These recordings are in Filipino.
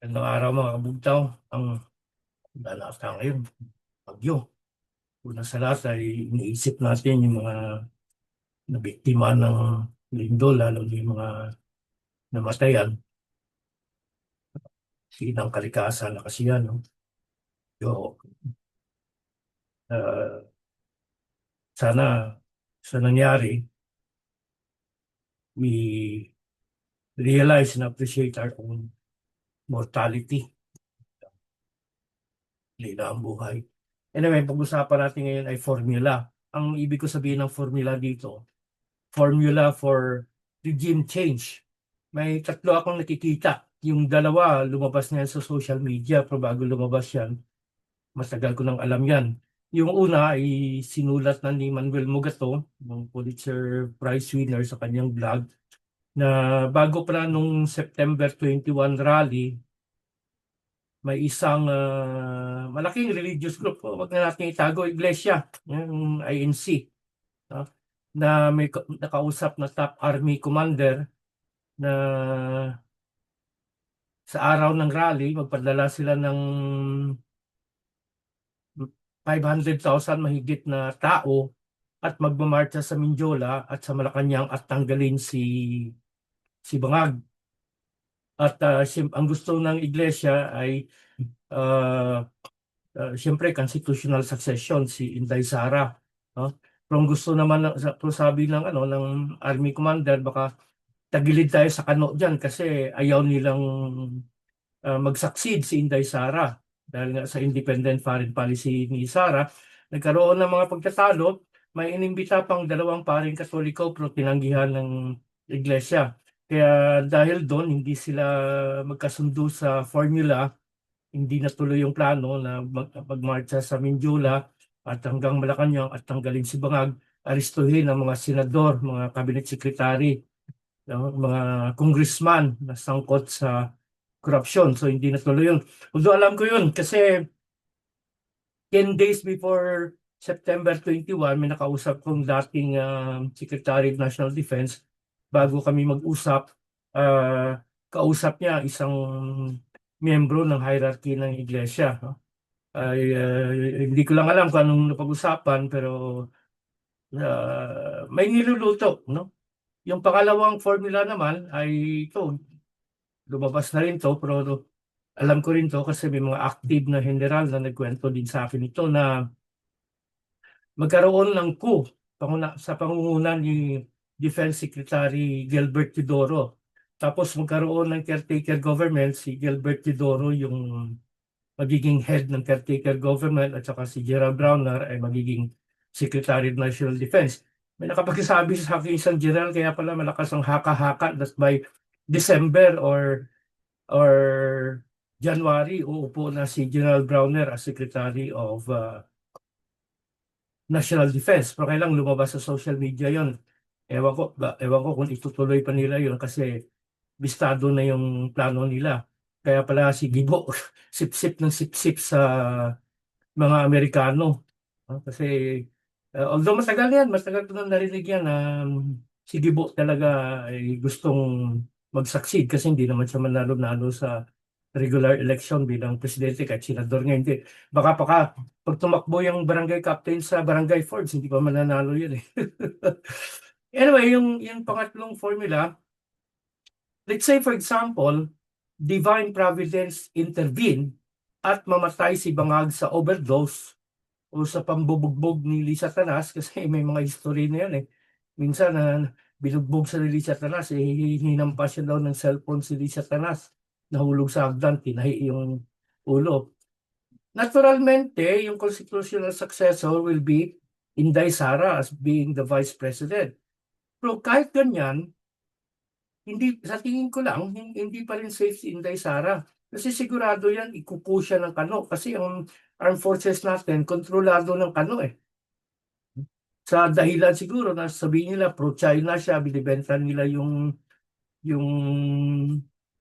Magandang araw mga kabugtaw. Ang lalata ngayon, bagyo. Una sa lahat ay iniisip natin yung mga nabiktima ng lindol, lalo na yung mga namatayan. Sinang kalikasan na kasi yan. No? Yo, ah, sana sa nangyari, we realize and appreciate our own mortality. Lila ang buhay. Anyway, pag-usapan natin ngayon ay formula. Ang ibig ko sabihin ng formula dito, formula for regime change. May tatlo akong nakikita. Yung dalawa, lumabas na yan sa social media. Pero bago lumabas yan, matagal ko nang alam yan. Yung una ay sinulat na ni Manuel Mugato, yung Pulitzer Prize winner sa kanyang blog, na bago pa nung September 21 rally, may isang malaking religious group, wag na natin itago, iglesia, yung INC, no? Na may nakausap na top army commander na sa araw ng rally, magpadala sila ng 500,000 mahigit na tao at magmamarcha sa Mindiola at sa Malacanang at tanggalin si Bangag. At ang gusto ng iglesia ay uh, siyempre constitutional succession si Inday Sara, no? Pero ang gusto naman sabi ng ng army commander, baka tagilid tayo sa kano diyan kasi ayaw nilang mag-succeed si Inday Sara dahil nga sa independent foreign policy ni Sara, nagkaroon ng mga pagtatalo. May inimbita pang dalawang paring Katoliko pero tinanggihan ng iglesia. Kaya dahil doon hindi sila magkasundo sa formula, hindi natuloy yung plano na magmarcha sa Mindiola at hanggang Malacanang at tanggalin si Bangag, aristuhin ang mga senador, mga cabinet secretary, mga congressman na sangkot sa corruption. So hindi natuloy yun. Although alam ko yun kasi 10 days before September 21, may nakausap kong dating Secretary of National Defense. Bago kami mag-usap, kausap niya isang miyembro ng hierarchy ng iglesia. No? Hindi ko lang alam kung anong napag-usapan pero may niluluto. No? Yung pangalawang formula naman ay ito, lumabas na rin to pero alam ko rin to kasi may mga active na general na nagkwento din sa akin ito na magkaroon ng coup sa pangunguna ni Defense Secretary Gilbert Teodoro. Tapos magkaroon ng caretaker government, si Gilbert Teodoro yung magiging head ng caretaker government at saka si Gerald Browner ay magiging Secretary of National Defense. May nakapagsasabi sa akin isang general, kaya pala malakas ang haka-haka that by December or January, uupo na si General Browner as Secretary of National Defense. Pero kailang lumabas sa social media yon. Ewan ko kung itutuloy pa nila yon kasi bistado na yung plano nila. Kaya pala si Gibo, sip-sip ng sip-sip sa mga Amerikano. Kasi although matagal ko nang narinig yan na si Gibo talaga ay gustong mag-succeed kasi hindi naman siya manalo-nalo sa regular election bilang presidente kahit senador nga hindi. Baka pag tumakbo yung barangay captain sa Barangay Fords, hindi pa mananalo yun eh. Anyway, yung pangatlong formula, let's say for example, divine providence intervene at mamatay si Bangag sa overdose o sa pambubugbog ni Lisa Tanas kasi may mga history na yan eh. Minsan na binugbog sa Lisa Tanas, hinampas siya daw ng cellphone si Lisa Tanas. Nahulog sa hagdan, tinahi yung ulo. Naturalmente, yung constitutional successor will be Inday Sara as being the vice president. Pero kahit ganyan, hindi, sa tingin ko lang, hindi pa rin safe si Inday Sara. Kasi sigurado yan, ikupo siya ng kano. Kasi ang armed forces natin, kontrolado ng kano eh. Sa dahilan siguro na sabihin nila pro-China siya, binibenta nila yung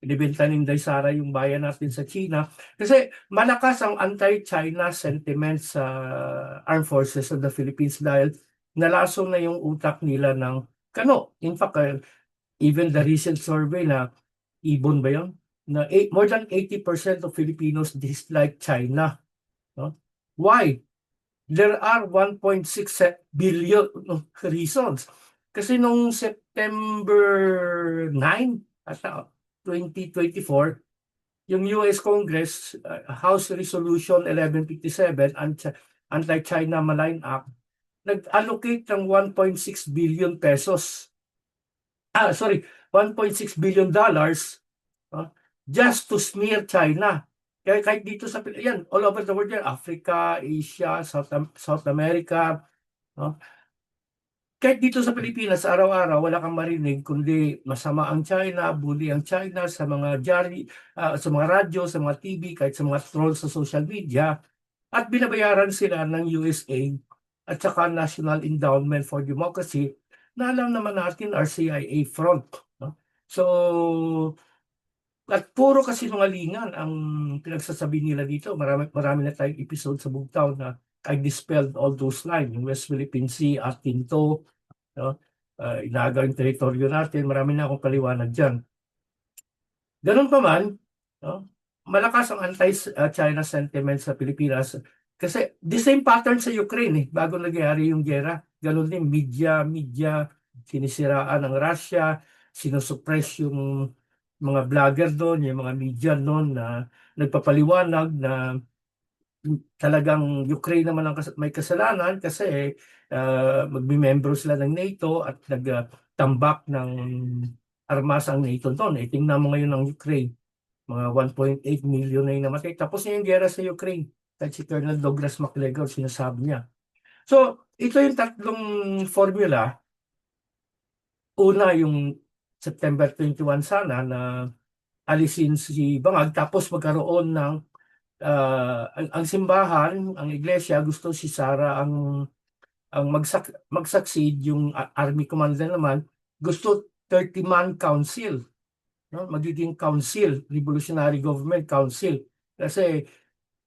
binibenta ni Inday Sara yung bayan natin sa China. Kasi malakas ang anti-China sentiment sa armed forces of the Philippines dahil nalaso na yung utak nila ng kano. In fact, even the recent survey na Ibon ba yun? na more than 80% of Filipinos dislike China. No? Why? There are 1.6 billion reasons. Kasi noong September 9 at 2024, yung US Congress, House Resolution 1157, Anti-China Malign Act, nag-allocate ng 1.6 billion pesos. 1.6 billion dollars just to smear China. Kaya kahit dito sa yan, all over the world yan, Africa, Asia, South America, no? Kahit dito sa Pilipinas, araw-araw wala kang marinig kundi masama ang China, bully ang China sa mga sa mga radyo, sa mga TV, kahit sa mga trolls sa social media, at binabayaran sila ng USA at saka National Endowment for Democracy na alam naman natin are CIA front. No? So, at puro kasinungalingan ang pinagsasabi nila dito. Marami na tayong episode sa Bugtaw na I dispelled all those lines. Yung West Philippine Sea, Atinto, no? Inaagaw yung teritoryo natin. Marami na akong paliwanag dyan. Ganun pa man, no? Malakas ang anti-China sentiment sa Pilipinas. Kasi the same pattern sa Ukraine, bago nangyari yung gera. Ganun din, media, sinisiraan ng Russia, sinusuppress yung mga vlogger doon, yung mga media doon na nagpapaliwanag na talagang Ukraine naman ang may kasalanan kasi magmimembro sila ng NATO at nagtambak ng armas ang NATO doon. Tingnan mo ngayon ang Ukraine, mga 1.8 million na yung namatay. Tapos na yung gera sa Ukraine. Kahit si Colonel Douglas MacGregor, sinasabi niya. So, ito yung tatlong formula. Una, yung September 21 sana na alisin si Bangag, tapos magkaroon ng ang simbahan, ang iglesia, gusto si Sara ang mag-succeed, yung army commander naman gusto 30-man council, no? Magiging council, revolutionary government council, kasi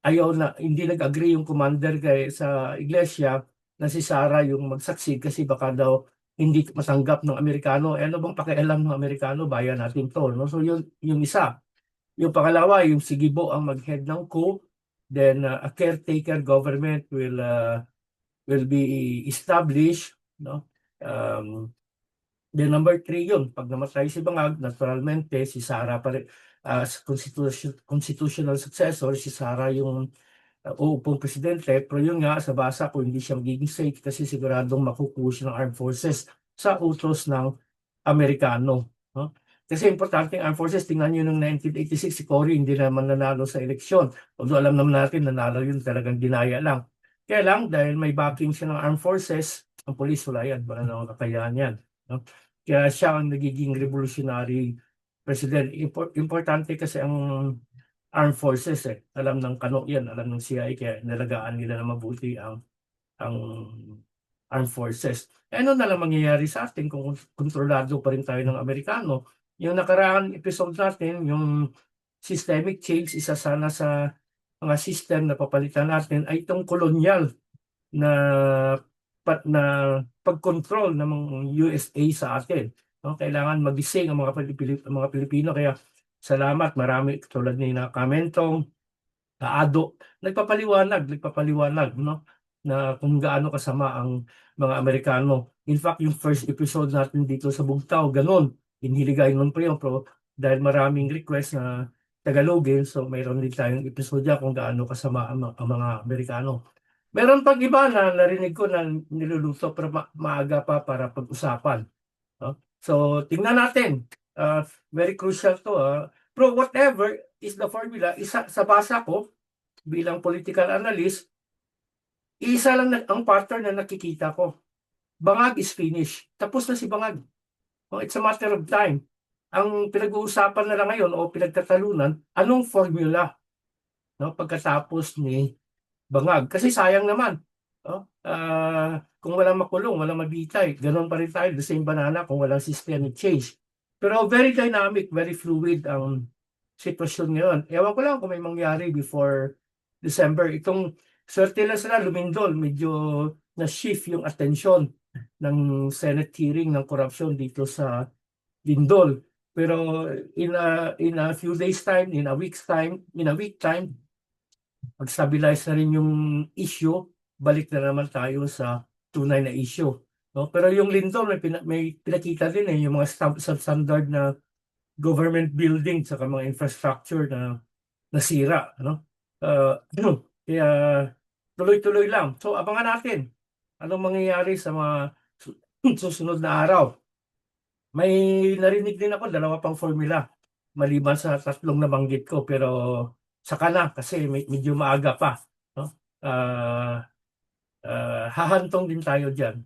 hindi nag-agree yung commander sa iglesia na si Sara yung mag-succeed kasi baka daw hindi matanggap ng Amerikano. Ano bang pakialam ng Amerikano, bayan natin to, no? So yun yung isa. Yung pangalawa, yung si Gibo ang mag-head ng coup, then a caretaker government will be established, no? Then number 3 yun, pag namatay si Bangag, naturalmente si Sara constitutional successor, si Sara yung uupong presidente. Pero yun nga, sa basa ko, hindi siya magiging safe kasi siguradong makukuha siya ng armed forces sa utos ng Amerikano. No? Kasi importante ang armed forces. Tingnan nyo nung 1986, si Cory hindi naman nanalo sa eleksyon. Although alam naman natin, nanalo yun, talagang dinaya lang. Kaya lang, dahil may backing siya ng armed forces, ang polis wala yan, wala na kakayahan yan. No? Kaya siya ang nagiging revolutionary president. Importante kasi ang armed forces Alam ng Kano yan, alam ng CIA, kaya nalagaan nila na mabuti ang armed forces. Ano na lang mangyayari sa atin kung kontrolado pa rin tayo ng Amerikano? Yung nakaraang episode natin, yung systemic change, isa sana sa mga system na papalitan natin ay itong kolonyal na pag-control ng mga USA sa atin. No? Kailangan magising ang mga Pilipino. Kaya salamat, marami tulad ni na Kamentong, Ado, nagpapaliwanag, no? Na kung gaano kasama ang mga Amerikano. In fact, yung first episode natin dito sa Bugtaw, ganun. Inhiligay nun pero dahil maraming request na Tagalogin, so mayroon din tayong episode kung gaano kasama ang mga Amerikano. Meron pag iba na narinig ko na niluluto pero maaga pa para pag-usapan. No? So, tingnan natin. Very crucial to. Pero whatever is the formula, sa basa ko bilang political analyst, isa lang ang pattern na nakikita ko. Bangag is finished. Tapos na si Bangag. It's a matter of time. Ang pinag-uusapan na lang ngayon o pinagtatalunan, anong formula, no, pagkatapos ni Bangag. Kasi sayang naman. No? Kung walang makulong, walang mabitay, ganoon pa rin tayo, the same banana kung walang systemic change. Pero very dynamic, very fluid ang sitwasyon ngayon. Ewan ko lang kung may mangyari before December. Itong swerte lang sila, lumindol, medyo na-shift yung attention ng Senate hearing ng corruption dito sa Lindol. Pero in a few days time, in a week time, pag-stabilize na rin yung issue, balik na naman tayo sa tunay na issue. No? Pero yung Lindol, may pinakita din yung mga substandard na government building sa mga infrastructure na nasira. Ano? Kaya tuloy-tuloy lang. So abangan natin anong mangyayari sa mga susunod na araw. May narinig din ako, dalawa pang formula maliban sa tatlong nabanggit ko, pero saka na kasi medyo maaga pa. No? Hahantong din tayo dyan.